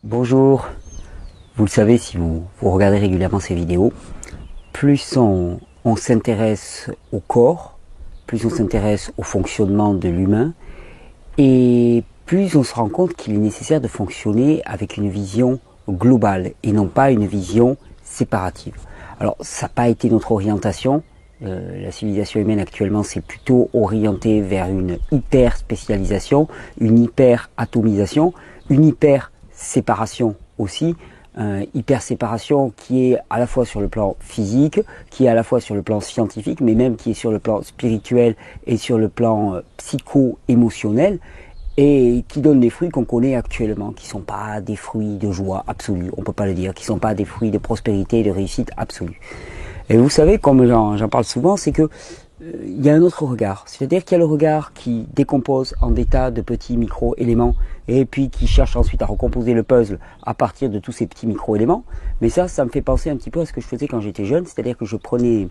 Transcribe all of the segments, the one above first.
Bonjour, vous le savez si vous regardez régulièrement ces vidéos, plus on s'intéresse au corps, plus on s'intéresse au fonctionnement de l'humain, et plus on se rend compte qu'il est nécessaire de fonctionner avec une vision globale et non pas une vision séparative. Alors ça n'a pas été notre orientation, la civilisation humaine actuellement s'est plutôt orientée vers une hyper spécialisation, une hyper atomisation, une hyper séparation aussi, hyper séparation qui est à la fois sur le plan physique, qui est à la fois sur le plan scientifique, mais même qui est sur le plan spirituel et sur le plan psycho-émotionnel, et qui donne des fruits qu'on connaît actuellement, qui ne sont pas des fruits de joie absolue, on ne peut pas le dire, qui ne sont pas des fruits de prospérité et de réussite absolue. Et vous savez, comme j'en parle souvent, c'est que il y a un autre regard, c'est-à-dire qu'il y a le regard qui décompose en des tas de petits micro-éléments et puis qui cherche ensuite à recomposer le puzzle à partir de tous ces petits micro-éléments. Mais ça me fait penser un petit peu à ce que je faisais quand j'étais jeune, c'est-à-dire que je prenais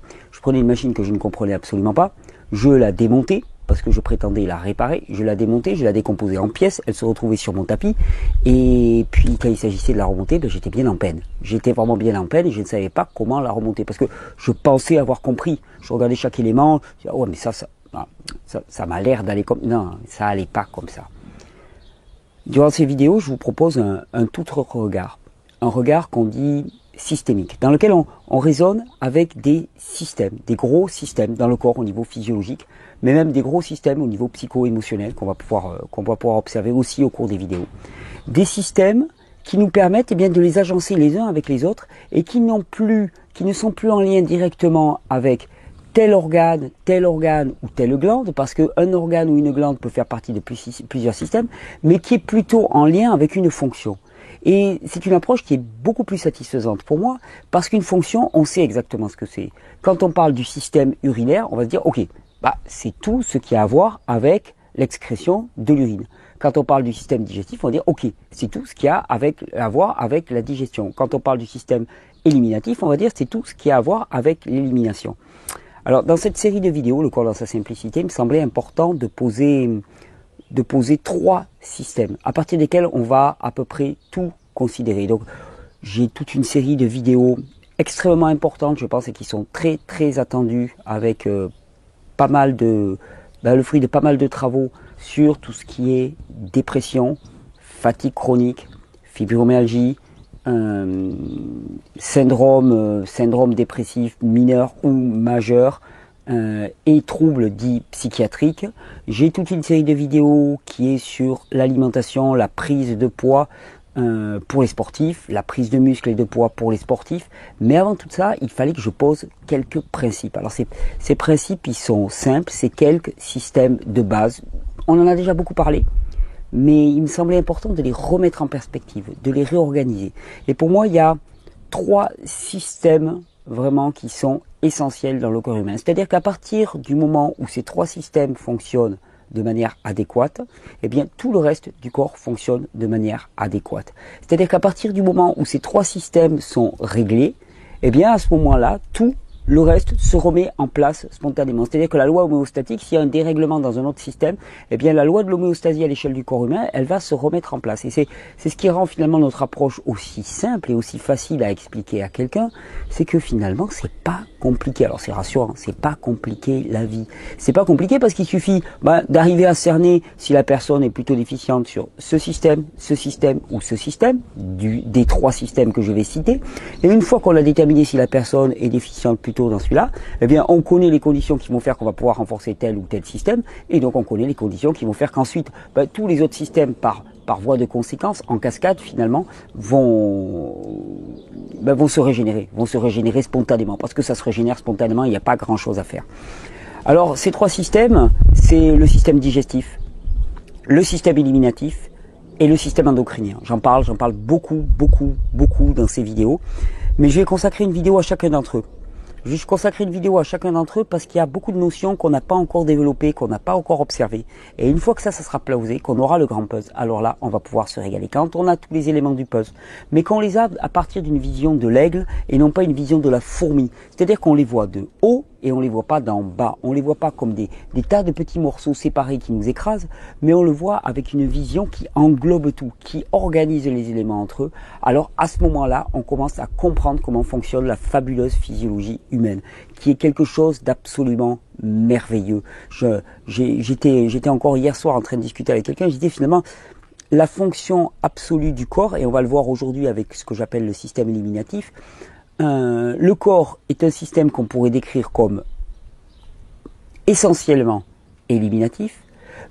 une machine que je ne comprenais absolument pas, je la démontais, parce que je prétendais la réparer, je la démontais, je la décomposais en pièces, elle se retrouvait sur mon tapis, et puis quand il s'agissait de la remonter, ben, j'étais bien en peine. J'étais vraiment bien en peine et je ne savais pas comment la remonter, parce que je pensais avoir compris. Je regardais chaque élément, je disais, oh mais ça m'a l'air d'aller comme... Non, ça allait pas comme ça. Durant ces vidéos, je vous propose un tout autre regard. Un regard qu'on dit systémique, dans lequel on raisonne avec des systèmes, des gros systèmes dans le corps au niveau physiologique, mais même des gros systèmes au niveau psycho-émotionnel qu'on va pouvoir observer aussi au cours des vidéos. Des systèmes qui nous permettent bien de les agencer les uns avec les autres et qui ne sont plus en lien directement avec tel organe ou telle glande, parce qu'un organe ou une glande peut faire partie de plusieurs systèmes, mais qui est plutôt en lien avec une fonction. Et c'est une approche qui est beaucoup plus satisfaisante pour moi, parce qu'une fonction, on sait exactement ce que c'est. Quand on parle du système urinaire, on va se dire, ok, c'est tout ce qui a à voir avec l'excrétion de l'urine. Quand on parle du système digestif, on va dire, ok, c'est tout ce qui a à voir avec la digestion. Quand on parle du système éliminatif, on va dire, c'est tout ce qui a à voir avec l'élimination. Alors, dans cette série de vidéos, le corps dans sa simplicité, il me semblait important de poser 3 systèmes, à partir desquels on va à peu près tout considérer. Donc, j'ai toute une série de vidéos extrêmement importantes, je pense, et qui sont très très attendues, avec le fruit de pas mal de travaux sur tout ce qui est dépression, fatigue chronique, fibromyalgie, syndrome dépressif mineur ou majeur, et troubles dits psychiatriques. J'ai toute une série de vidéos qui est sur l'alimentation, la prise de poids pour les sportifs, la prise de muscle et de poids pour les sportifs. Mais avant tout ça, il fallait que je pose quelques principes. Alors ces principes, ils sont simples, c'est quelques systèmes de base. On en a déjà beaucoup parlé, mais il me semblait important de les remettre en perspective, de les réorganiser. Et pour moi, il y a 3 systèmes vraiment qui sont essentiels dans le corps humain. C'est-à-dire qu'à partir du moment où ces 3 systèmes fonctionnent de manière adéquate, eh bien tout le reste du corps fonctionne de manière adéquate. C'est-à-dire qu'à partir du moment où ces 3 systèmes sont réglés, eh bien à ce moment-là, tout le reste se remet en place spontanément. C'est-à-dire que la loi homéostatique, s'il y a un dérèglement dans un autre système, eh bien la loi de l'homéostasie à l'échelle du corps humain, elle va se remettre en place. Et c'est ce qui rend finalement notre approche aussi simple et aussi facile à expliquer à quelqu'un, c'est que finalement c'est pas compliqué. Alors c'est rassurant, c'est pas compliqué la vie. C'est pas compliqué parce qu'il suffit d'arriver à cerner si la personne est plutôt déficiente sur ce système ou ce système, des 3 systèmes que je vais citer. Et une fois qu'on a déterminé si la personne est déficiente plutôt dans celui-là, eh bien on connaît les conditions qui vont faire qu'on va pouvoir renforcer tel ou tel système, et donc on connaît les conditions qui vont faire qu'ensuite tous les autres systèmes par voie de conséquence, en cascade finalement, vont se régénérer spontanément, parce que ça se régénère spontanément, il n'y a pas grand chose à faire. Alors ces 3 systèmes, c'est le système digestif, le système éliminatif et le système endocrinien. J'en parle beaucoup dans ces vidéos, mais je vais consacrer une vidéo à chacun d'entre eux. Je vais consacrer une vidéo à chacun d'entre eux parce qu'il y a beaucoup de notions qu'on n'a pas encore développées, qu'on n'a pas encore observées. Et une fois que ça sera posé, qu'on aura le grand puzzle, alors là, on va pouvoir se régaler. Quand on a tous les éléments du puzzle, mais qu'on les a à partir d'une vision de l'aigle et non pas une vision de la fourmi. C'est-à-dire qu'on les voit de haut et on les voit pas d'en bas. On les voit pas comme des tas de petits morceaux séparés qui nous écrasent, mais on le voit avec une vision qui englobe tout, qui organise les éléments entre eux. Alors à ce moment-là, on commence à comprendre comment fonctionne la fabuleuse physiologie humaine, qui est quelque chose d'absolument merveilleux. J'étais encore hier soir en train de discuter avec quelqu'un, je disais finalement, la fonction absolue du corps, et on va le voir aujourd'hui avec ce que j'appelle le système éliminatif, le corps est un système qu'on pourrait décrire comme essentiellement éliminatif,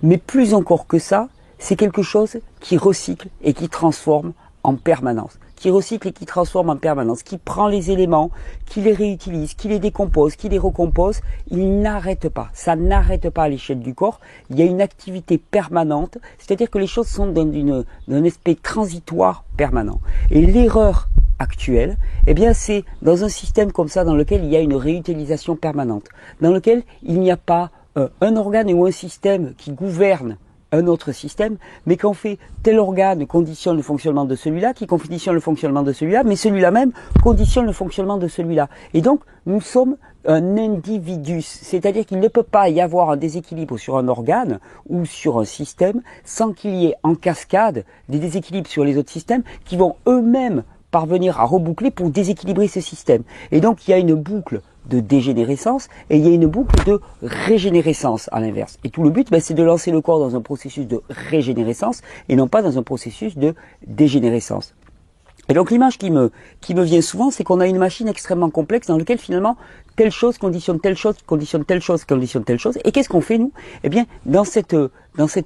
mais plus encore que ça, c'est quelque chose qui recycle et qui transforme en permanence. Qui recycle et qui transforme en permanence, qui prend les éléments, qui les réutilise, qui les décompose, qui les recompose. Il n'arrête pas. Ça n'arrête pas à l'échelle du corps. Il y a une activité permanente, c'est-à-dire que les choses sont d'un aspect transitoire permanent. Et l'erreur actuelle, eh bien, c'est dans un système comme ça dans lequel il y a une réutilisation permanente, dans lequel il n'y a pas un organe ou un système qui gouverne un autre système, mais qu'en fait, tel organe conditionne le fonctionnement de celui-là, qui conditionne le fonctionnement de celui-là, mais celui-là même conditionne le fonctionnement de celui-là. Et donc, nous sommes un individus, c'est-à-dire qu'il ne peut pas y avoir un déséquilibre sur un organe ou sur un système sans qu'il y ait en cascade des déséquilibres sur les autres systèmes qui vont eux-mêmes parvenir à reboucler pour déséquilibrer ce système. Et donc, il y a une boucle de dégénérescence et il y a une boucle de régénérescence à l'inverse. Et tout le but, c'est de lancer le corps dans un processus de régénérescence et non pas dans un processus de dégénérescence. Et donc l'image qui me vient souvent, c'est qu'on a une machine extrêmement complexe dans laquelle finalement telle chose conditionne telle chose, conditionne telle chose, conditionne telle chose. Et qu'est-ce qu'on fait nous? Eh bien, dans cette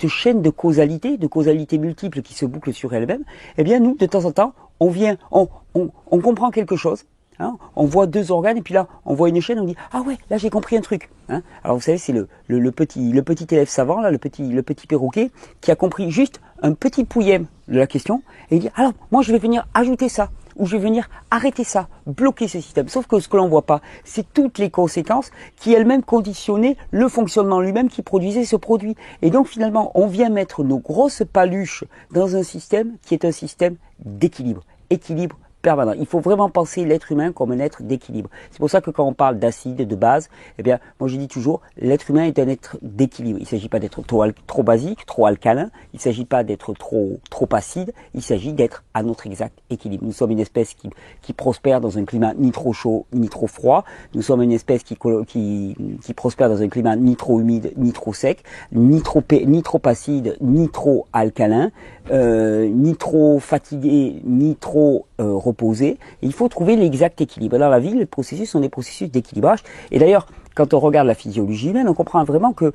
chaîne de causalité multiples qui se bouclent sur elle-même, eh bien nous, de temps en temps, on comprend quelque chose. Hein, on voit deux organes et puis là on voit une chaîne, on dit ah ouais, là j'ai compris un truc. Hein. Alors vous savez, c'est le petit élève savant là, le petit perroquet qui a compris juste un petit pouillème de la question et il dit alors moi je vais venir ajouter ça ou je vais venir arrêter ça, bloquer ce système. Sauf que ce que l'on voit pas, c'est toutes les conséquences qui elles-mêmes conditionnaient le fonctionnement lui-même qui produisait ce produit. Et donc finalement on vient mettre nos grosses paluches dans un système qui est un système d'équilibre, permanent. Il faut vraiment penser l'être humain comme un être d'équilibre. C'est pour ça que quand on parle d'acide, de base, eh bien, moi je dis toujours, l'être humain est un être d'équilibre. Il ne s'agit pas d'être trop basique, trop alcalin, il ne s'agit pas d'être trop acide, il s'agit d'être à notre exact équilibre. Nous sommes une espèce qui prospère dans un climat ni trop chaud, ni trop froid. Nous sommes une espèce qui prospère dans un climat ni trop humide, ni trop sec, ni trop acide, ni trop alcalin, ni trop fatigué, ni trop reposer. Il faut trouver l'exact équilibre. Dans la vie, les processus sont des processus d'équilibrage. Et d'ailleurs, quand on regarde la physiologie humaine, on comprend vraiment que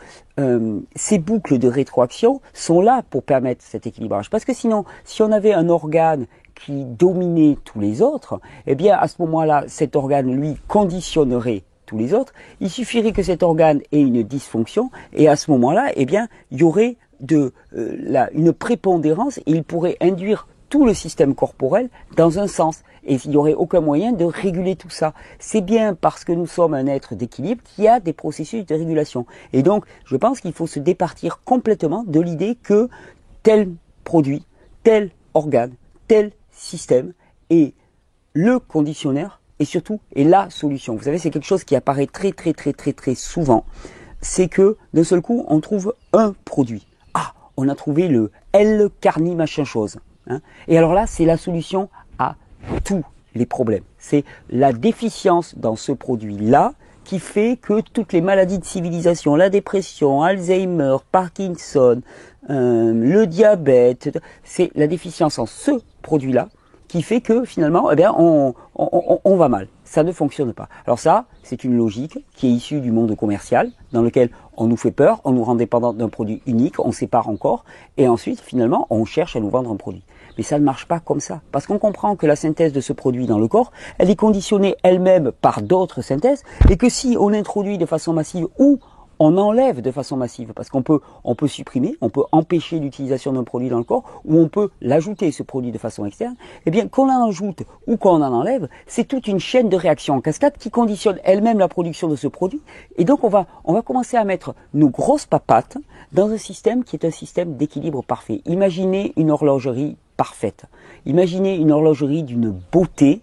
ces boucles de rétroaction sont là pour permettre cet équilibrage. Parce que sinon, si on avait un organe qui dominait tous les autres, eh bien, à ce moment-là, cet organe, lui, conditionnerait tous les autres. Il suffirait que cet organe ait une dysfonction et à ce moment-là, eh bien, il y aurait une prépondérance et il pourrait induire tout le système corporel dans un sens. Et il n'y aurait aucun moyen de réguler tout ça. C'est bien parce que nous sommes un être d'équilibre qu'il y a des processus de régulation. Et donc, je pense qu'il faut se départir complètement de l'idée que tel produit, tel organe, tel système est le conditionnaire et surtout est la solution. Vous savez, c'est quelque chose qui apparaît très souvent. C'est que d'un seul coup, on trouve un produit. Ah, on a trouvé le L-carni machin chose. Hein. Et alors là, c'est la solution à tous les problèmes. C'est la déficience dans ce produit-là qui fait que toutes les maladies de civilisation, la dépression, Alzheimer, Parkinson, le diabète, c'est la déficience en ce produit-là qui fait que finalement, eh bien, on va mal. Ça ne fonctionne pas. Alors ça, c'est une logique qui est issue du monde commercial, dans lequel on nous fait peur, on nous rend dépendants d'un produit unique, on sépare encore, et ensuite, finalement, on cherche à nous vendre un produit. Mais ça ne marche pas comme ça, parce qu'on comprend que la synthèse de ce produit dans le corps, elle est conditionnée elle-même par d'autres synthèses, et que si on introduit de façon massive ou on enlève de façon massive, parce qu'on peut supprimer, on peut empêcher l'utilisation d'un produit dans le corps, ou on peut l'ajouter, ce produit, de façon externe, eh bien, qu'on en ajoute ou qu'on en enlève, c'est toute une chaîne de réactions en cascade qui conditionne elle-même la production de ce produit. Et donc, on va commencer à mettre nos grosses papates dans un système qui est un système d'équilibre parfait. Imaginez une horlogerie parfaite. Imaginez une horlogerie d'une beauté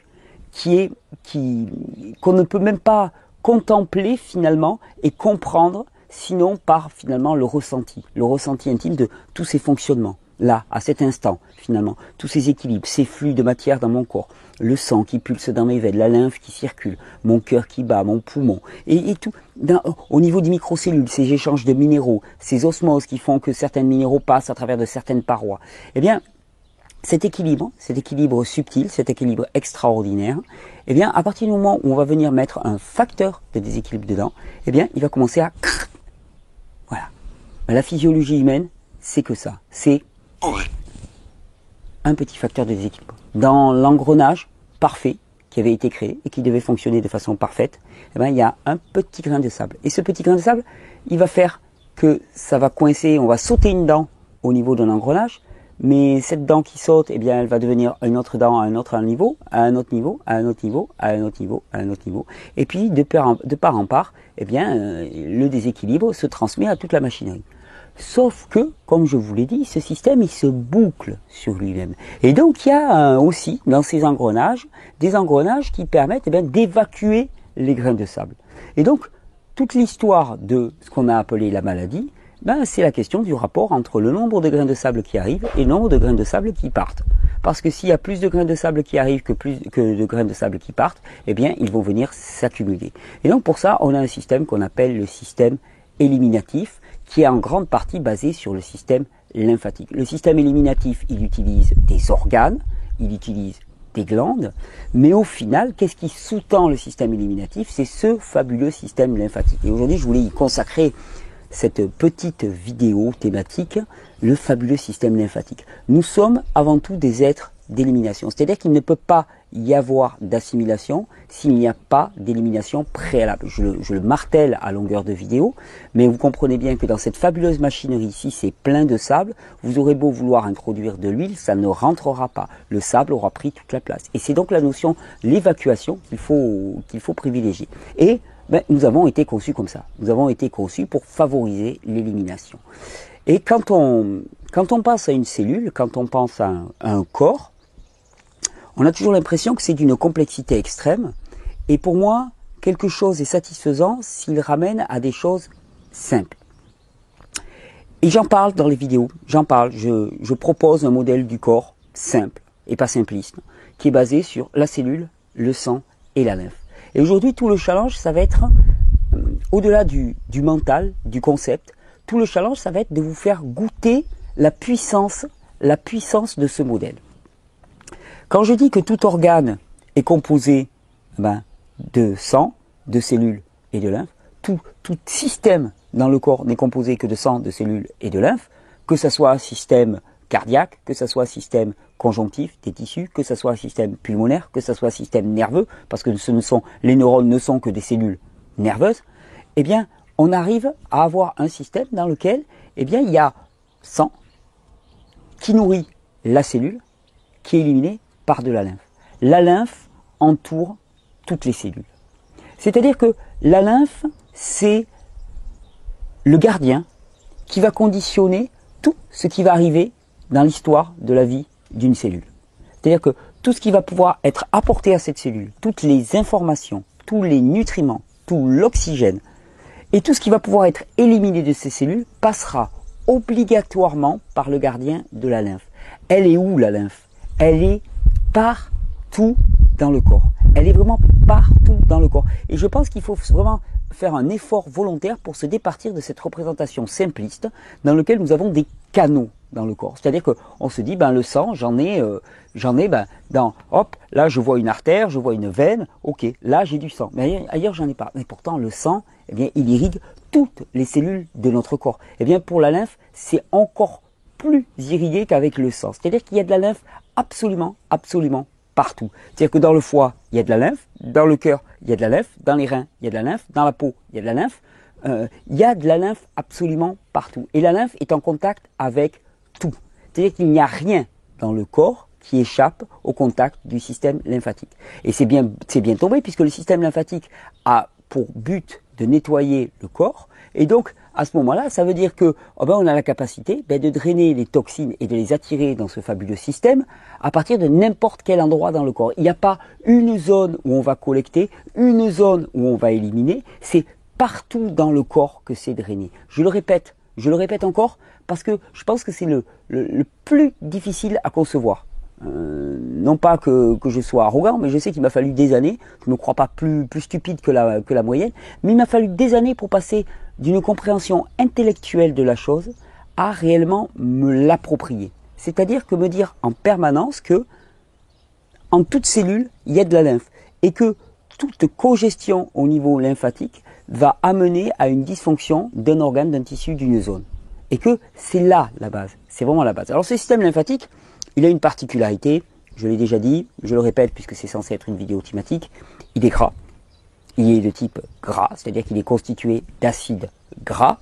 qu'on ne peut même pas contempler finalement et comprendre, sinon par finalement le ressenti intime de tous ces fonctionnements. Là, à cet instant, finalement, tous ces équilibres, ces flux de matière dans mon corps, le sang qui pulse dans mes veines, la lymphe qui circule, mon cœur qui bat, mon poumon, et tout, au niveau des microcellules, ces échanges de minéraux, ces osmoses qui font que certains minéraux passent à travers de certaines parois. Eh bien, cet équilibre subtil, cet équilibre extraordinaire, eh bien, à partir du moment où on va venir mettre un facteur de déséquilibre dedans, eh bien, il va commencer à... Voilà. La physiologie humaine, c'est que ça. C'est un petit facteur de déséquilibre. Dans l'engrenage parfait qui avait été créé et qui devait fonctionner de façon parfaite, eh bien, il y a un petit grain de sable. Et ce petit grain de sable, il va faire que ça va coincer, on va sauter une dent au niveau d'un engrenage, mais cette dent qui saute, eh bien, elle va devenir une autre dent à un autre niveau, à un autre niveau, à un autre niveau, à un autre niveau, à un autre niveau. Et puis, de part en part, eh bien, le déséquilibre se transmet à toute la machinerie. Sauf que, comme je vous l'ai dit, ce système, il se boucle sur lui-même. Et donc, il y a aussi, dans ces engrenages, des engrenages qui permettent d'évacuer les grains de sable. Et donc, toute l'histoire de ce qu'on a appelé la maladie, c'est la question du rapport entre le nombre de grains de sable qui arrivent et le nombre de grains de sable qui partent. Parce que s'il y a plus de grains de sable qui arrivent que de grains de sable qui partent, eh bien, ils vont venir s'accumuler. Et donc, pour ça, on a un système qu'on appelle le système éliminatif, qui est en grande partie basé sur le système lymphatique. Le système éliminatif, il utilise des organes, il utilise des glandes, mais au final, qu'est-ce qui sous-tend le système éliminatif? C'est ce fabuleux système lymphatique. Et aujourd'hui, je voulais y consacrer cette petite vidéo thématique, le fabuleux système lymphatique. Nous sommes avant tout des êtres d'élimination, c'est-à-dire qu'il ne peut pas y avoir d'assimilation s'il n'y a pas d'élimination préalable. Je le martèle à longueur de vidéo, mais vous comprenez bien que dans cette fabuleuse machinerie ici, c'est plein de sable, vous aurez beau vouloir introduire de l'huile, ça ne rentrera pas. Le sable aura pris toute la place. Et c'est donc la notion, l'évacuation qu'il faut privilégier. Et nous avons été conçus comme ça. Nous avons été conçus pour favoriser l'élimination. Et quand on pense à une cellule, quand on pense à un corps, on a toujours l'impression que c'est d'une complexité extrême. Et pour moi, quelque chose est satisfaisant s'il ramène à des choses simples. Et j'en parle dans les vidéos, je propose un modèle du corps simple et pas simpliste, qui est basé sur la cellule, le sang et la lymphe. Et aujourd'hui, tout le challenge, ça va être, au-delà du mental, du concept, tout le challenge, ça va être de vous faire goûter la puissance de ce modèle. Quand je dis que tout organe est composé de sang, de cellules et de lymphe, tout système dans le corps n'est composé que de sang, de cellules et de lymphe, que ce soit un système cardiaque, que ce soit un système conjonctif des tissus, que ce soit un système pulmonaire, que ce soit un système nerveux, parce que les neurones ne sont que des cellules nerveuses, eh bien, on arrive à avoir un système dans lequel, eh bien, il y a sang qui nourrit la cellule, qui est éliminée par de la lymphe. La lymphe entoure toutes les cellules. C'est-à-dire que la lymphe, c'est le gardien qui va conditionner tout ce qui va arriver dans l'histoire de la vie d'une cellule. C'est-à-dire que tout ce qui va pouvoir être apporté à cette cellule, toutes les informations, tous les nutriments, tout l'oxygène, et tout ce qui va pouvoir être éliminé de ces cellules passera obligatoirement par le gardien de la lymphe. Elle est où la lymphe? Elle est partout dans le corps. Elle est vraiment partout dans le corps. Et je pense qu'il faut vraiment faire un effort volontaire pour se départir de cette représentation simpliste dans laquelle nous avons des canaux dans le corps. C'est-à-dire qu'on se dit, le sang, j'en ai hop, là je vois une artère, je vois une veine, ok, là j'ai du sang. Mais ailleurs j'en ai pas. Mais pourtant le sang, eh bien, il irrigue toutes les cellules de notre corps. Eh bien, pour la lymphe, c'est encore plus irrigué qu'avec le sang. C'est-à-dire qu'il y a de la lymphe absolument partout. C'est-à-dire que dans le foie, il y a de la lymphe, dans le cœur, il y a de la lymphe, dans les reins, il y a de la lymphe, dans la peau, il y a de la lymphe. Il y a de la lymphe absolument partout. Et la lymphe est en contact avec tout. C'est-à-dire qu'il n'y a rien dans le corps qui échappe au contact du système lymphatique. Et c'est bien tombé puisque le système lymphatique a pour but de nettoyer le corps. Et donc, à ce moment-là, ça veut dire que on a la capacité de drainer les toxines et de les attirer dans ce fabuleux système à partir de n'importe quel endroit dans le corps. Il n'y a pas une zone où on va collecter, une zone où on va éliminer. C'est partout dans le corps que c'est drainé. Je le répète encore, parce que je pense que c'est le plus difficile à concevoir. Non pas que je sois arrogant, mais je sais qu'il m'a fallu des années. Je ne me crois pas plus stupide que la moyenne, mais il m'a fallu des années pour passer d'une compréhension intellectuelle de la chose à réellement me l'approprier. C'est-à-dire que me dire en permanence que en toute cellule, il y a de la lymphe et que toute congestion au niveau lymphatique va amener à une dysfonction d'un organe, d'un tissu, d'une zone. Et que c'est là la base, c'est vraiment la base. Alors ce système lymphatique, il a une particularité, je l'ai déjà dit, je le répète puisque c'est censé être une vidéo thématique, il est gras. Il est de type gras, c'est-à-dire qu'il est constitué d'acides gras.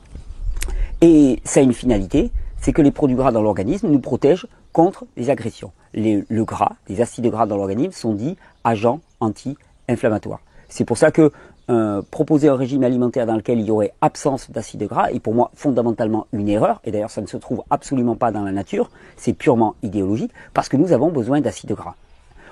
Et ça a une finalité, c'est que les produits gras dans l'organisme nous protègent contre les agressions. Le gras, les acides gras dans l'organisme sont dits agents anti-inflammatoires. C'est pour ça que proposer un régime alimentaire dans lequel il y aurait absence d'acides gras est pour moi fondamentalement une erreur, et d'ailleurs ça ne se trouve absolument pas dans la nature, c'est purement idéologique, parce que nous avons besoin d'acides gras.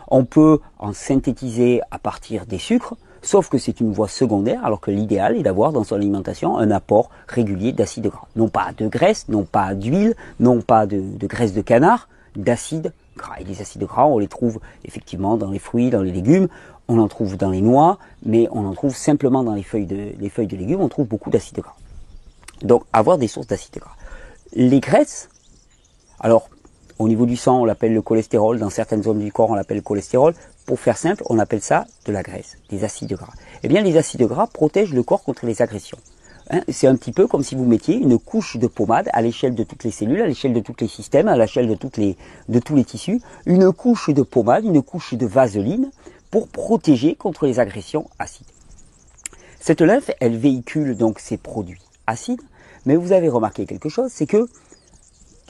On peut en synthétiser à partir des sucres, sauf que c'est une voie secondaire, alors que l'idéal est d'avoir dans son alimentation un apport régulier d'acides gras. Non pas de graisse, non pas d'huile, non pas de graisse de canard, d'acides gras. Et les acides gras, on les trouve effectivement dans les fruits, dans les légumes, on en trouve dans les noix, mais on en trouve simplement dans les feuilles de légumes, on trouve beaucoup d'acides gras. Donc avoir des sources d'acides gras. Les graisses, alors au niveau du sang, on l'appelle le cholestérol, dans certaines zones du corps, on l'appelle le cholestérol. Pour faire simple, on appelle ça de la graisse, des acides gras. Eh bien, les acides gras protègent le corps contre les agressions. C'est un petit peu comme si vous mettiez une couche de pommade à l'échelle de toutes les cellules, à l'échelle de tous les systèmes, à l'échelle de tous les tissus, une couche de pommade, une couche de vaseline pour protéger contre les agressions acides. Cette lymphe, elle véhicule donc ces produits acides, mais vous avez remarqué quelque chose, c'est que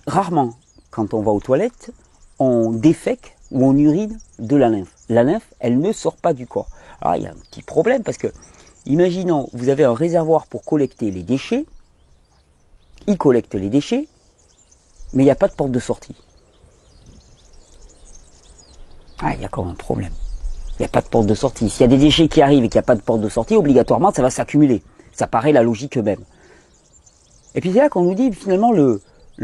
rarement, quand on va aux toilettes, on défèque ou on urine de la lymphe. La lymphe, elle ne sort pas du corps. Alors il y a un petit problème parce que, imaginons, vous avez un réservoir pour collecter les déchets, il collecte les déchets, mais il n'y a pas de porte de sortie. Ah, il y a quand même un problème. Il n'y a pas de porte de sortie. S'il y a des déchets qui arrivent et qu'il n'y a pas de porte de sortie, obligatoirement, ça va s'accumuler. Ça paraît la logique même. Et puis c'est là qu'on nous dit, finalement, le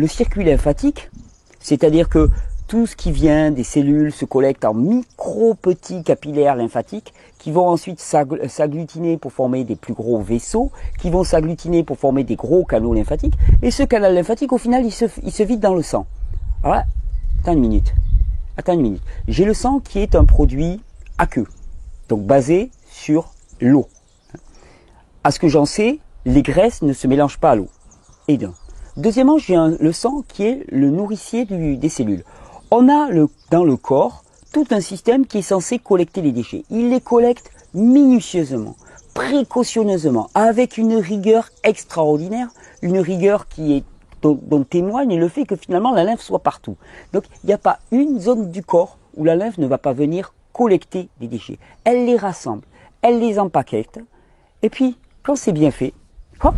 circuit lymphatique, c'est-à-dire que tout ce qui vient des cellules se collecte en micro-petits capillaires lymphatiques qui vont ensuite s'agglutiner pour former des plus gros vaisseaux, qui vont s'agglutiner pour former des gros canaux lymphatiques. Et ce canal lymphatique, au final, il se vide dans le sang. Alors là, attends une minute. J'ai le sang qui est un produit aqueux, donc basé sur l'eau. À ce que j'en sais, les graisses ne se mélangent pas à l'eau. Et d'un. Deuxièmement, j'ai le sang qui est le nourricier des cellules. On a dans le corps tout un système qui est censé collecter les déchets. Il les collecte minutieusement, précautionneusement, avec une rigueur extraordinaire, une rigueur dont témoigne le fait que finalement la lymphe soit partout. Donc il n'y a pas une zone du corps où la lymphe ne va pas venir collecter des déchets. Elle les rassemble, elle les empaquette, et puis quand c'est bien fait, hop,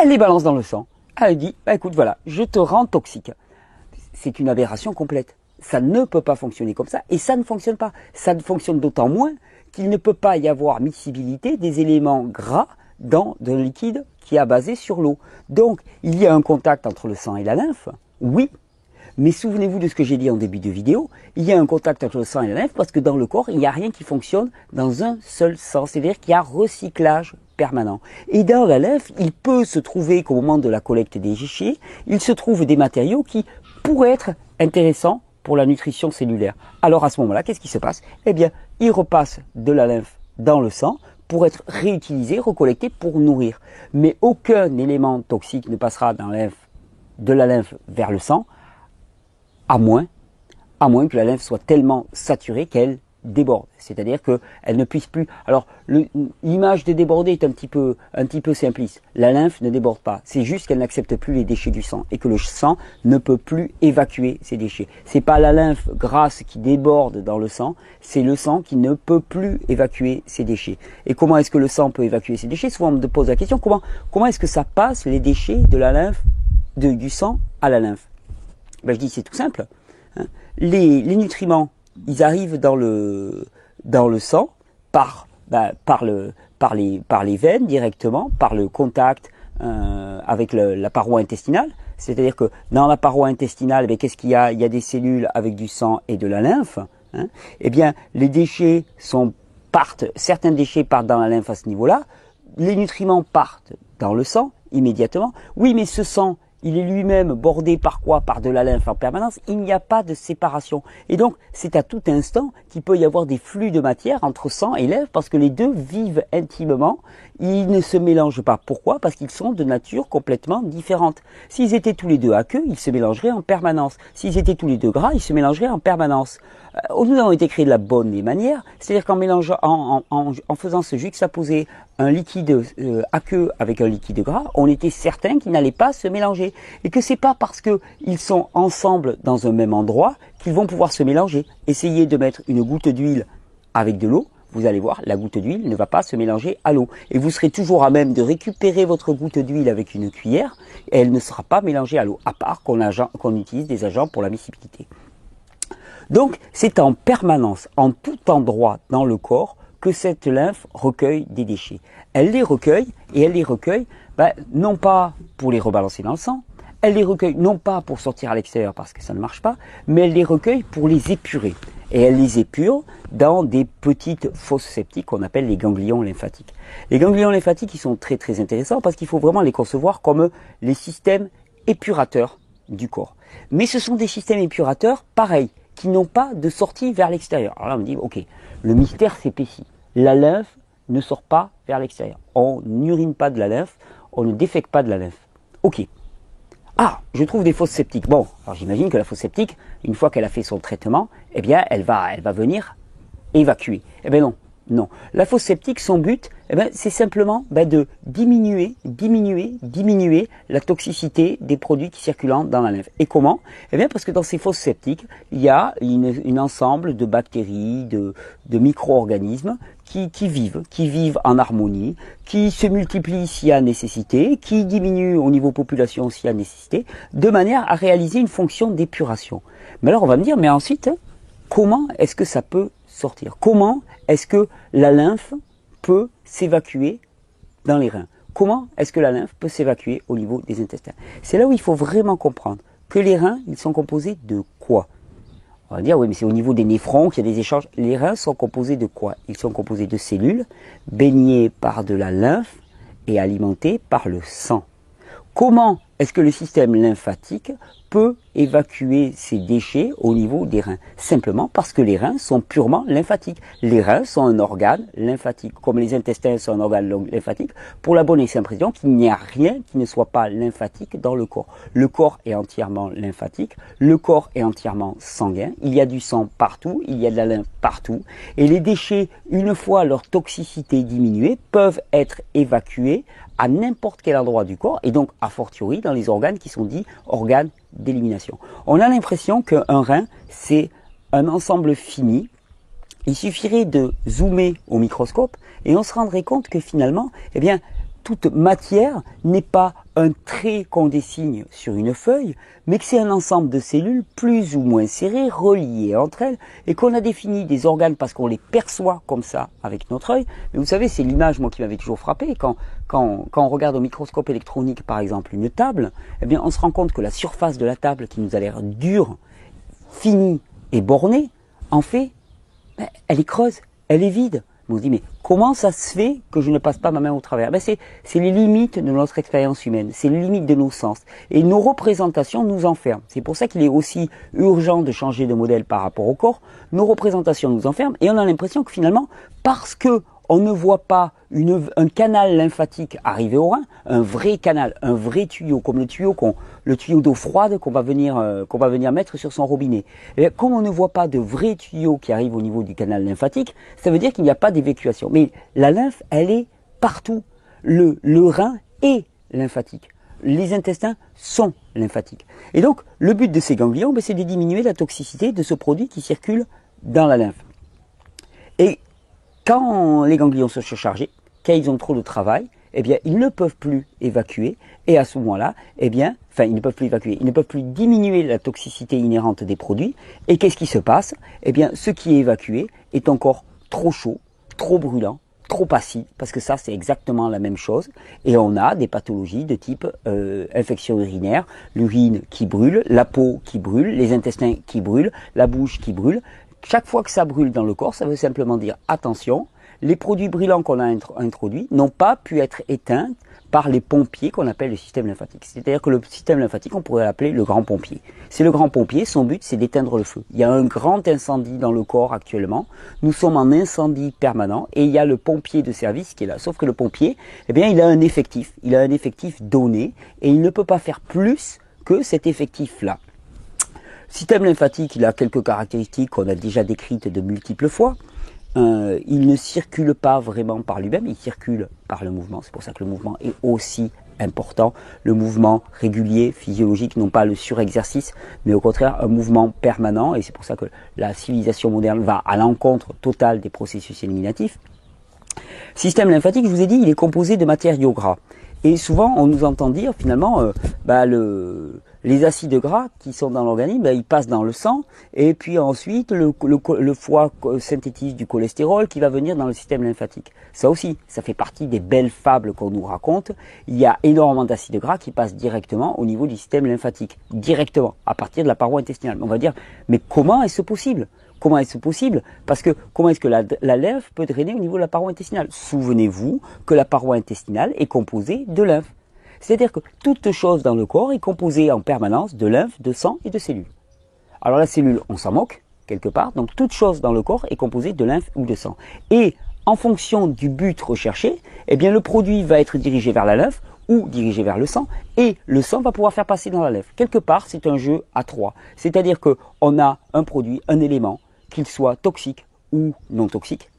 elle les balance dans le sang. Elle dit, écoute, voilà, je te rends toxique. C'est une aberration complète. Ça ne peut pas fonctionner comme ça, et ça ne fonctionne pas. Ça ne fonctionne d'autant moins qu'il ne peut pas y avoir miscibilité des éléments gras dans un liquide qui est basé sur l'eau. Donc, il y a un contact entre le sang et la lymphe, oui, mais souvenez-vous de ce que j'ai dit en début de vidéo, il y a un contact entre le sang et la lymphe parce que dans le corps, il n'y a rien qui fonctionne dans un seul sens, c'est-à-dire qu'il y a recyclage permanent. Et dans la lymphe, il peut se trouver qu'au moment de la collecte des déchets, il se trouve des matériaux qui pourraient être intéressants pour la nutrition cellulaire. Alors à ce moment-là, qu'est-ce qui se passe? Eh bien, il repasse de la lymphe dans le sang pour être réutilisé, recollecté pour nourrir. Mais aucun élément toxique ne passera de la lymphe vers le sang, à moins que la lymphe soit tellement saturée qu'elle déborde, c'est-à-dire qu'elle ne puisse plus. Alors l'image de déborder est un petit peu simpliste. La lymphe ne déborde pas, c'est juste qu'elle n'accepte plus les déchets du sang et que le sang ne peut plus évacuer ces déchets. C'est pas la lymphe grasse qui déborde dans le sang, c'est le sang qui ne peut plus évacuer ces déchets. Et comment est-ce que le sang peut évacuer ces déchets? Souvent on me pose la question, comment est-ce que ça passe les déchets de la lymphe, du sang à la lymphe? Ben, je dis c'est tout simple. Hein. Les nutriments, ils arrivent dans le sang par les veines directement, par le contact avec la paroi intestinale. C'est-à-dire que dans la paroi intestinale, eh qu'est-ce qu'il y a? Il y a des cellules avec du sang et de la lymphe. Hein. Eh bien, les déchets certains déchets partent dans la lymphe à ce niveau-là. Les nutriments partent dans le sang immédiatement. Oui, mais ce sang, il est lui-même bordé par quoi? Par de la lymphe en permanence. Il n'y a pas de séparation. Et donc, c'est à tout instant qu'il peut y avoir des flux de matière entre sang et lymphe parce que les deux vivent intimement. Ils ne se mélangent pas. Pourquoi? Parce qu'ils sont de nature complètement différente. S'ils étaient tous les deux à queue, ils se mélangeraient en permanence. S'ils étaient tous les deux gras, ils se mélangeraient en permanence. Nous avons été créés de la bonne des manières, c'est-à-dire qu'en mélangeant, en faisant se juxtaposer un liquide aqueux avec un liquide gras, on était certain qu'ils n'allaient pas se mélanger. Et que c'est pas parce qu'ils sont ensemble dans un même endroit qu'ils vont pouvoir se mélanger. Essayez de mettre une goutte d'huile avec de l'eau, vous allez voir, la goutte d'huile ne va pas se mélanger à l'eau. Et vous serez toujours à même de récupérer votre goutte d'huile avec une cuillère, et elle ne sera pas mélangée à l'eau, à part qu'on utilise des agents pour la miscibilité. Donc, c'est en permanence, en tout endroit dans le corps, que cette lymphe recueille des déchets. Elle les recueille, et elle les recueille, non pas pour les rebalancer dans le sang, elle les recueille non pas pour sortir à l'extérieur parce que ça ne marche pas, mais elle les recueille pour les épurer. Et elle les épure dans des petites fosses septiques qu'on appelle les ganglions lymphatiques. Les ganglions lymphatiques, ils sont très très intéressants parce qu'il faut vraiment les concevoir comme les systèmes épurateurs du corps. Mais ce sont des systèmes épurateurs pareils, qui n'ont pas de sortie vers l'extérieur. Alors là, on me dit, ok, le mystère s'épaissit. La lymphe ne sort pas vers l'extérieur. On n'urine pas de la lymphe, on ne défèque pas de la lymphe. Ok. Ah, je trouve des fosses septiques. Bon, alors j'imagine que la fosse septique, une fois qu'elle a fait son traitement, eh bien, elle va venir évacuer. Eh bien non. Non. La fosse septique, son but, c'est simplement de diminuer la toxicité des produits qui circulent dans la lymphe. Et comment? Eh bien, parce que dans ces fosses septiques, il y a un ensemble de bactéries, de micro-organismes qui vivent en harmonie, qui se multiplient s'il y a nécessité, qui diminuent au niveau population s'il y a nécessité, de manière à réaliser une fonction d'épuration. Mais alors, on va me dire, mais ensuite, comment est-ce que ça peut sortir? Comment est-ce que la lymphe peut s'évacuer dans les reins? Comment est-ce que la lymphe peut s'évacuer au niveau des intestins? C'est là où il faut vraiment comprendre que les reins, ils sont composés de quoi? On va dire, oui, mais c'est au niveau des néphrons qu'il y a des échanges. Les reins sont composés de quoi? Ils sont composés de cellules baignées par de la lymphe et alimentées par le sang. Comment est-ce que le système lymphatique peut évacuer ces déchets au niveau des reins? Simplement parce que les reins sont purement lymphatiques. Les reins sont un organe lymphatique, comme les intestins sont un organe lymphatique, pour la bonne et simple raison qu'il n'y a rien qui ne soit pas lymphatique dans le corps. Le corps est entièrement lymphatique, le corps est entièrement sanguin, il y a du sang partout, il y a de la lymphe partout, et les déchets, une fois leur toxicité diminuée, peuvent être évacués à n'importe quel endroit du corps, et donc a fortiori dans les organes qui sont dits organes d'élimination. On a l'impression qu'un rein, c'est un ensemble fini. Il suffirait de zoomer au microscope et on se rendrait compte que finalement, eh bien, toute matière n'est pas un trait qu'on dessine sur une feuille, mais que c'est un ensemble de cellules plus ou moins serrées, reliées entre elles, et qu'on a défini des organes parce qu'on les perçoit comme ça avec notre œil. Mais vous savez, c'est l'image, moi, qui m'avait toujours frappé. Quand on regarde au microscope électronique, par exemple, une table, eh bien, on se rend compte que la surface de la table, qui nous a l'air dure, finie et bornée, en fait, elle est creuse, elle est vide. On se dit, mais comment ça se fait que je ne passe pas ma main au travers? C'est les limites de notre expérience humaine, c'est les limites de nos sens. Et nos représentations nous enferment. C'est pour ça qu'il est aussi urgent de changer de modèle par rapport au corps. Nos représentations nous enferment et on a l'impression que finalement, parce que on ne voit pas un canal lymphatique arriver au rein, un vrai canal, un vrai tuyau, comme le tuyau d'eau froide qu'on va venir mettre sur son robinet. Et bien, comme on ne voit pas de vrai tuyau qui arrive au niveau du canal lymphatique, ça veut dire qu'il n'y a pas d'évacuation. Mais la lymphe, elle est partout. Le rein est lymphatique. Les intestins sont lymphatiques. Et donc, le but de ces ganglions, c'est de diminuer la toxicité de ce produit qui circule dans la lymphe. Et quand les ganglions sont surchargés, quand ils ont trop de travail, eh bien, ils ne peuvent plus évacuer. Et à ce moment-là, eh bien, ils ne peuvent plus évacuer, ils ne peuvent plus diminuer la toxicité inhérente des produits. Et qu'est-ce qui se passe? Eh bien, ce qui est évacué est encore trop chaud, trop brûlant, trop acide, parce que ça, c'est exactement la même chose. Et on a des pathologies de type infection urinaire, l'urine qui brûle, la peau qui brûle, les intestins qui brûlent, la bouche qui brûle. Chaque fois que ça brûle dans le corps, ça veut simplement dire attention, les produits brûlants qu'on a introduits n'ont pas pu être éteints par les pompiers qu'on appelle le système lymphatique. C'est-à-dire que le système lymphatique, on pourrait l'appeler le grand pompier. C'est le grand pompier, son but c'est d'éteindre le feu. Il y a un grand incendie dans le corps actuellement, nous sommes en incendie permanent et il y a le pompier de service qui est là. Sauf que le pompier, eh bien, il a un effectif donné et il ne peut pas faire plus que cet effectif-là. Le système lymphatique, il a quelques caractéristiques qu'on a déjà décrites de multiples fois. Il ne circule pas vraiment par lui-même, il circule par le mouvement. C'est pour ça que le mouvement est aussi important. Le mouvement régulier, physiologique, non pas le surexercice, mais au contraire un mouvement permanent. Et c'est pour ça que la civilisation moderne va à l'encontre totale des processus éliminatifs. Système lymphatique, je vous ai dit, il est composé de matériaux gras. Et souvent, on nous entend dire finalement, les acides gras qui sont dans l'organisme, ils passent dans le sang, et puis ensuite le foie synthétise du cholestérol qui va venir dans le système lymphatique. Ça aussi, ça fait partie des belles fables qu'on nous raconte. Il y a énormément d'acides gras qui passent directement au niveau du système lymphatique, directement, à partir de la paroi intestinale. On va dire, mais comment est-ce possible ? Comment est-ce possible? Parce que comment est-ce que la lymphe peut drainer au niveau de la paroi intestinale? Souvenez-vous que la paroi intestinale est composée de lymphe. C'est-à-dire que toute chose dans le corps est composée en permanence de lymphe, de sang et de cellules. Alors la cellule, on s'en moque, quelque part. Donc toute chose dans le corps est composée de lymphe ou de sang. Et en fonction du but recherché, eh bien le produit va être dirigé vers la lymphe ou dirigé vers le sang, et le sang va pouvoir faire passer dans la lymphe. Quelque part, c'est un jeu à trois. C'est-à-dire qu'on a un produit, un élément, qu'il soit toxique ou non toxique.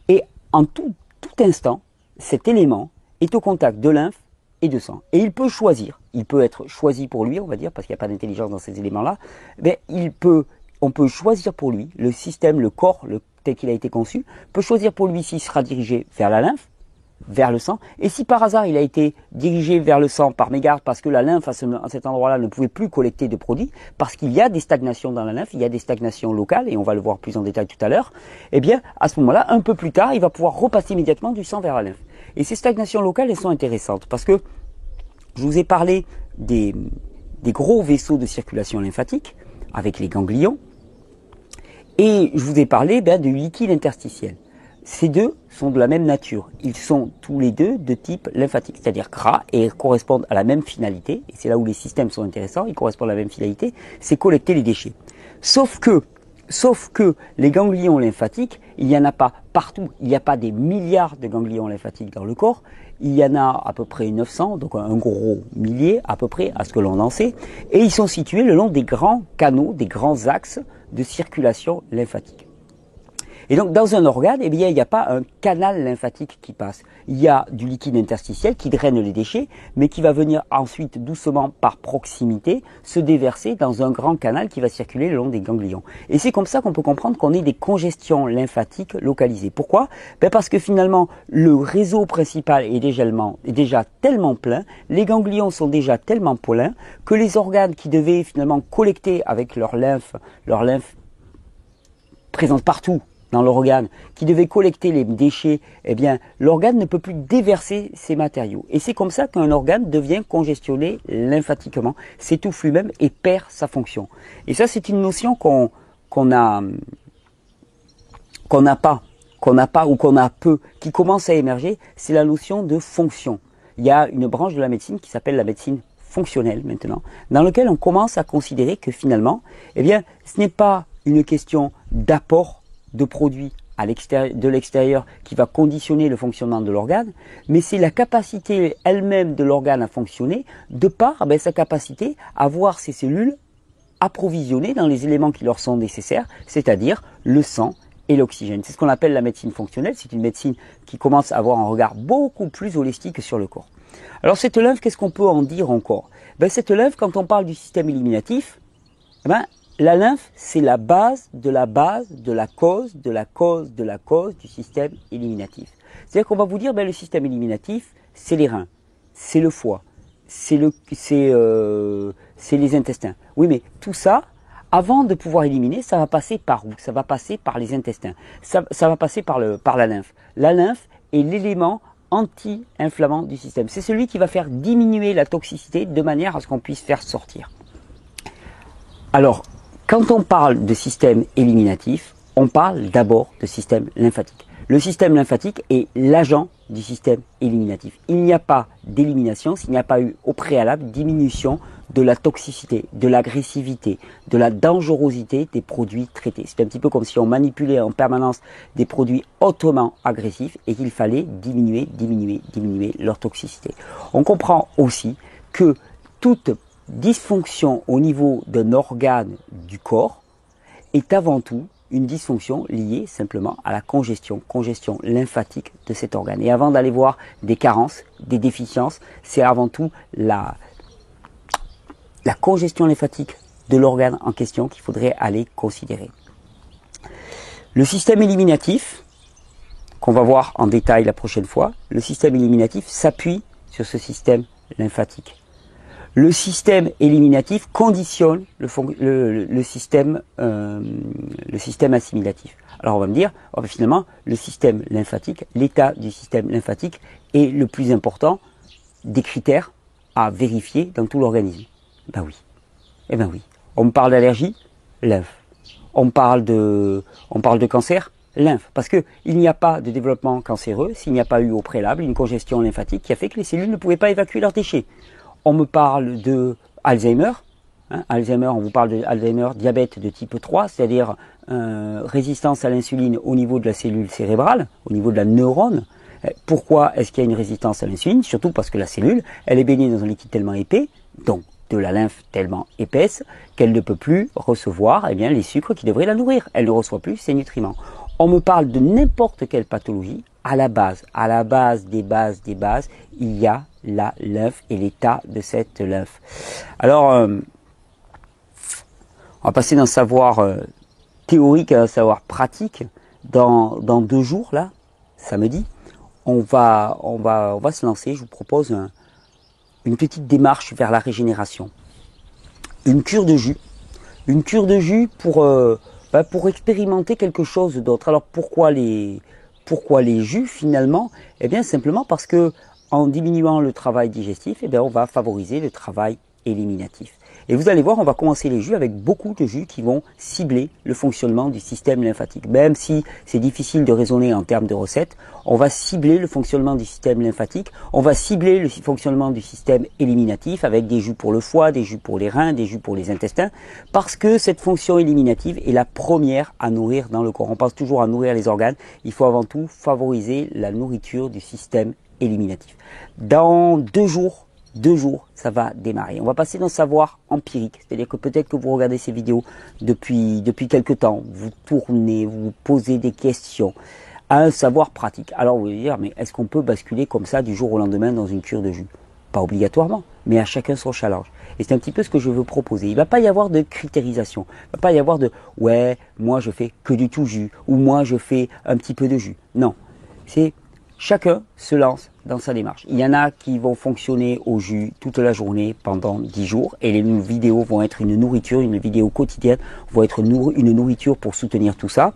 Et en tout instant, cet élément est au contact de lymphe et de sang. Et il peut choisir, il peut être choisi pour lui, on va dire, parce qu'il n'y a pas d'intelligence dans ces éléments-là, mais on peut choisir pour lui, le système, le corps, tel qu'il a été conçu, peut choisir pour lui s'il sera dirigé vers la lymphe, vers le sang, et si par hasard il a été dirigé vers le sang par mégarde parce que la lymphe à cet endroit-là ne pouvait plus collecter de produits, parce qu'il y a des stagnations dans la lymphe, il y a des stagnations locales, et on va le voir plus en détail tout à l'heure, eh bien à ce moment-là, un peu plus tard, il va pouvoir repasser immédiatement du sang vers la lymphe. Et ces stagnations locales, elles sont intéressantes, parce que je vous ai parlé des gros vaisseaux de circulation lymphatique, avec les ganglions, et je vous ai parlé du liquide interstitiel. Ces deux sont de la même nature. Ils sont tous les deux de type lymphatique, c'est-à-dire gras, et correspondent à la même finalité. Et c'est là où les systèmes sont intéressants, ils correspondent à la même finalité, c'est collecter les déchets. Sauf que les ganglions lymphatiques, il n'y en a pas partout. Il n'y a pas des milliards de ganglions lymphatiques dans le corps. Il y en a à peu près 900, donc un gros millier à peu près, à ce que l'on en sait. Et ils sont situés le long des grands canaux, des grands axes de circulation lymphatique. Et donc, dans un organe, eh bien, il n'y a pas un canal lymphatique qui passe. Il y a du liquide interstitiel qui draine les déchets, mais qui va venir ensuite, doucement, par proximité, se déverser dans un grand canal qui va circuler le long des ganglions. Et c'est comme ça qu'on peut comprendre qu'on ait des congestions lymphatiques localisées. Pourquoi? Parce que finalement, le réseau principal est déjà tellement plein, les ganglions sont déjà tellement pleins, que les organes qui devaient finalement collecter avec leur lymphe présente partout, dans l'organe, qui devait collecter les déchets, eh bien, l'organe ne peut plus déverser ces matériaux. Et c'est comme ça qu'un organe devient congestionné lymphatiquement, s'étouffe lui-même et perd sa fonction. Et ça, c'est une notion qu'on n'a pas ou qu'on a peu, qui commence à émerger, c'est la notion de fonction. Il y a une branche de la médecine qui s'appelle la médecine fonctionnelle maintenant, dans laquelle on commence à considérer que finalement, eh bien, ce n'est pas une question d'apport de produits de l'extérieur qui va conditionner le fonctionnement de l'organe, mais c'est la capacité elle-même de l'organe à fonctionner de par sa capacité à voir ses cellules approvisionnées dans les éléments qui leur sont nécessaires, c'est-à-dire le sang et l'oxygène. C'est ce qu'on appelle la médecine fonctionnelle. C'est une médecine qui commence à avoir un regard beaucoup plus holistique sur le corps. Alors cette lymphe, qu'est-ce qu'on peut en dire encore? Cette lymphe, quand on parle du système éliminatif, la lymphe, c'est la base de la base de la cause de la cause de la cause du système éliminatif. C'est-à-dire qu'on va vous dire, le système éliminatif, c'est les reins, c'est le foie, c'est les intestins. Oui, mais tout ça, avant de pouvoir éliminer, ça va passer par où? Ça va passer par les intestins. Ça va passer par la lymphe. La lymphe est l'élément anti-inflammant du système. C'est celui qui va faire diminuer la toxicité de manière à ce qu'on puisse faire sortir. Alors, quand on parle de système éliminatif, on parle d'abord de système lymphatique. Le système lymphatique est l'agent du système éliminatif. Il n'y a pas d'élimination s'il n'y a pas eu au préalable diminution de la toxicité, de l'agressivité, de la dangerosité des produits traités. C'est un petit peu comme si on manipulait en permanence des produits hautement agressifs et qu'il fallait diminuer leur toxicité. On comprend aussi que toute dysfonction au niveau d'un organe du corps est avant tout une dysfonction liée simplement à la congestion lymphatique de cet organe. Et avant d'aller voir des carences, des déficiences, c'est avant tout la congestion lymphatique de l'organe en question qu'il faudrait aller considérer. Le système éliminatif, qu'on va voir en détail la prochaine fois, le système éliminatif s'appuie sur ce système lymphatique. Le système éliminatif conditionne le système assimilatif. Alors on va me dire, finalement, le système lymphatique, l'état du système lymphatique est le plus important des critères à vérifier dans tout l'organisme. Ben oui. Eh ben oui. On me parle d'allergie, lymphe. On parle de cancer, lymphe. Parce que il n'y a pas de développement cancéreux s'il n'y a pas eu au préalable une congestion lymphatique qui a fait que les cellules ne pouvaient pas évacuer leurs déchets. On me parle de Alzheimer. Alzheimer, on vous parle de Alzheimer, diabète de type 3, c'est-à-dire résistance à l'insuline au niveau de la cellule cérébrale, au niveau de la neurone. Pourquoi est-ce qu'il y a une résistance à l'insuline? Surtout parce que la cellule, elle est baignée dans un liquide tellement épais, donc de la lymphe tellement épaisse, qu'elle ne peut plus recevoir les sucres qui devraient la nourrir. Elle ne reçoit plus ses nutriments. On me parle de n'importe quelle pathologie, à la base des bases, il y a la lymphe et l'état de cette lymphe. Alors, on va passer d'un savoir théorique à un savoir pratique. Dans 2 jours, là, samedi, on va se lancer. Je vous propose une petite démarche vers la régénération. Une cure de jus pour expérimenter quelque chose d'autre. Alors pourquoi les jus finalement? Simplement parce que en diminuant le travail digestif, on va favoriser le travail éliminatif. Et vous allez voir, on va commencer les jus avec beaucoup de jus qui vont cibler le fonctionnement du système lymphatique. Même si c'est difficile de raisonner en termes de recettes, on va cibler le fonctionnement du système lymphatique, on va cibler le fonctionnement du système éliminatif avec des jus pour le foie, des jus pour les reins, des jus pour les intestins, parce que cette fonction éliminative est la première à nourrir dans le corps. On pense toujours à nourrir les organes, il faut avant tout favoriser la nourriture du système éliminatif. Dans 2 jours, ça va démarrer. On va passer dans le savoir empirique, c'est-à-dire que peut-être que vous regardez ces vidéos depuis quelque temps, vous tournez, vous posez des questions, à un savoir pratique. Alors vous allez dire, mais est-ce qu'on peut basculer comme ça du jour au lendemain dans une cure de jus? Pas obligatoirement, mais à chacun son challenge. Et c'est un petit peu ce que je veux proposer. Il ne va pas y avoir de critérisation. Il ne va pas y avoir de « ouais, moi je fais que du tout jus » ou « moi je fais un petit peu de jus ». Non, c'est chacun se lance dans sa démarche. Il y en a qui vont fonctionner au jus toute la journée pendant 10 jours et les vidéos vont être une nourriture, une vidéo quotidienne vont être une nourriture pour soutenir tout ça.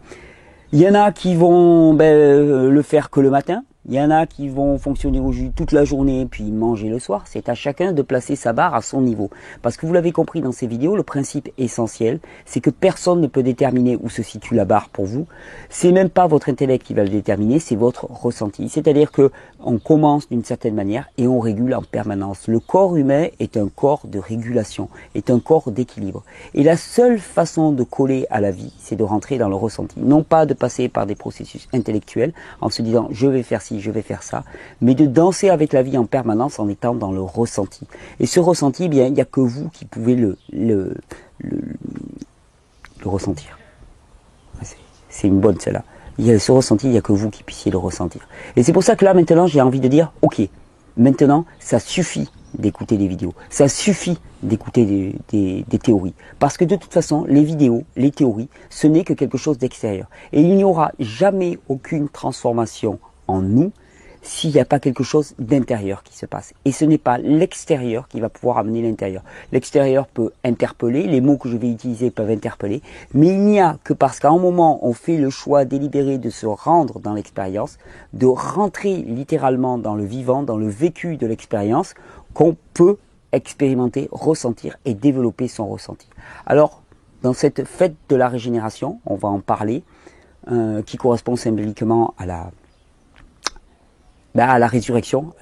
Il y en a qui vont le faire que le matin. Il y en a qui vont fonctionner au jus toute la journée puis manger le soir. C'est à chacun de placer sa barre à son niveau. Parce que vous l'avez compris dans ces vidéos, le principe essentiel, c'est que personne ne peut déterminer où se situe la barre pour vous. C'est même pas votre intellect qui va le déterminer, c'est votre ressenti. C'est-à-dire que on commence d'une certaine manière et on régule en permanence. Le corps humain est un corps de régulation, est un corps d'équilibre. Et la seule façon de coller à la vie, c'est de rentrer dans le ressenti. Non pas de passer par des processus intellectuels en se disant je vais faire ci, je vais faire ça, mais de danser avec la vie en permanence en étant dans le ressenti. Et ce ressenti, eh bien, il n'y a que vous qui pouvez le ressentir. C'est une bonne celle-là. Il y a ce ressenti, il n'y a que vous qui puissiez le ressentir. Et c'est pour ça que là maintenant j'ai envie de dire, ok, maintenant ça suffit d'écouter des vidéos, ça suffit d'écouter des théories. Parce que de toute façon, les vidéos, les théories, ce n'est que quelque chose d'extérieur. Et il n'y aura jamais aucune transformation en nous s'il n'y a pas quelque chose d'intérieur qui se passe. Et ce n'est pas l'extérieur qui va pouvoir amener l'intérieur. L'extérieur peut interpeller, les mots que je vais utiliser peuvent interpeller, mais il n'y a que parce qu'à un moment on fait le choix délibéré de se rendre dans l'expérience, de rentrer littéralement dans le vivant, dans le vécu de l'expérience, qu'on peut expérimenter, ressentir et développer son ressenti. Alors, dans cette fête de la régénération, on va en parler, qui correspond symboliquement à la résurrection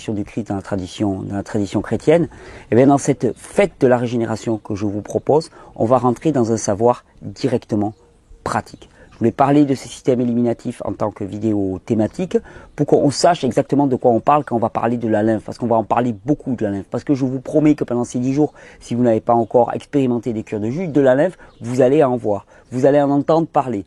du Christ dans la tradition chrétienne. Et bien dans cette fête de la régénération que je vous propose, on va rentrer dans un savoir directement pratique. Je voulais parler de ces systèmes éliminatifs en tant que vidéo thématique pour qu'on sache exactement de quoi on parle quand on va parler de la lymphe, parce qu'on va en parler beaucoup de la lymphe, parce que je vous promets que pendant ces 10 jours, si vous n'avez pas encore expérimenté des cures de jus de la lymphe, vous allez en voir, vous allez en entendre parler,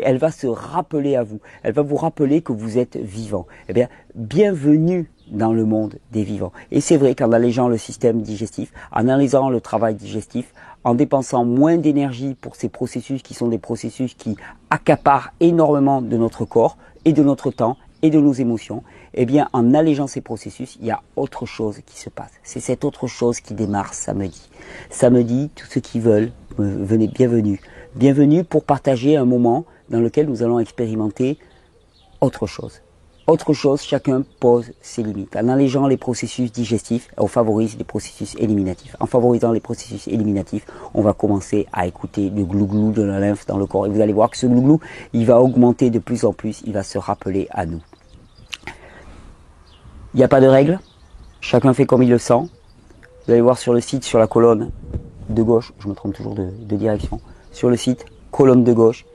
elle va se rappeler à vous, elle va vous rappeler que vous êtes vivant. Eh bien, bienvenue dans le monde des vivants. Et c'est vrai qu'en allégeant le système digestif, en analysant le travail digestif, en dépensant moins d'énergie pour ces processus qui sont des processus qui accaparent énormément de notre corps et de notre temps et de nos émotions, eh bien en allégeant ces processus, il y a autre chose qui se passe. C'est cette autre chose qui démarre samedi. Samedi, tous ceux qui veulent, venez, bienvenue. Bienvenue pour partager un moment dans lequel nous allons expérimenter autre chose. Autre chose, chacun pose ses limites. En allégeant les processus digestifs, on favorise les processus éliminatifs. En favorisant les processus éliminatifs, on va commencer à écouter le glouglou de la lymphe dans le corps. Et vous allez voir que ce glouglou, il va augmenter de plus en plus, il va se rappeler à nous. Il n'y a pas de règle, chacun fait comme il le sent. Vous allez voir sur le site, sur la colonne de gauche, je me trompe toujours de direction, sur le site, colonne de gauche,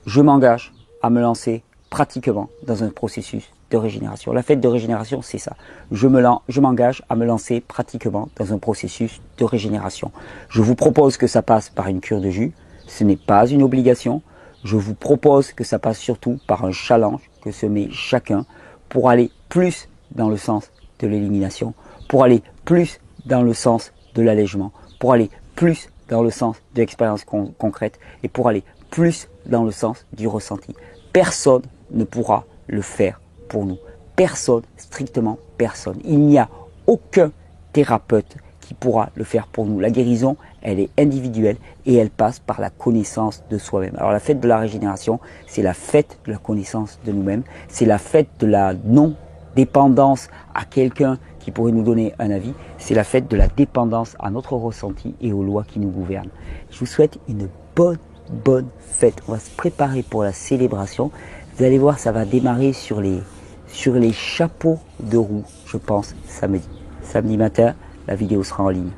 je m'engage à me lancer pratiquement dans un processus de régénération. La fête de régénération, c'est ça. Je m'engage à me lancer pratiquement dans un processus de régénération. Je vous propose que ça passe par une cure de jus. Ce n'est pas une obligation. Je vous propose que ça passe surtout par un challenge que se met chacun pour aller plus dans le sens de l'élimination, pour aller plus dans le sens de l'allègement, pour aller plus dans le sens de l'expérience concrète et pour aller plus dans le sens du ressenti. Personne ne pourra le faire pour nous. Personne, strictement personne. Il n'y a aucun thérapeute qui pourra le faire pour nous. La guérison, elle est individuelle et elle passe par la connaissance de soi-même. Alors la fête de la régénération, c'est la fête de la connaissance de nous-mêmes. C'est la fête de la non-dépendance à quelqu'un qui pourrait nous donner un avis. C'est la fête de la dépendance à notre ressenti et aux lois qui nous gouvernent. Je vous souhaite une bonne fête. On va se préparer pour la célébration. Vous allez voir, ça va démarrer sur les chapeaux de roue, je pense, samedi. Samedi matin, la vidéo sera en ligne.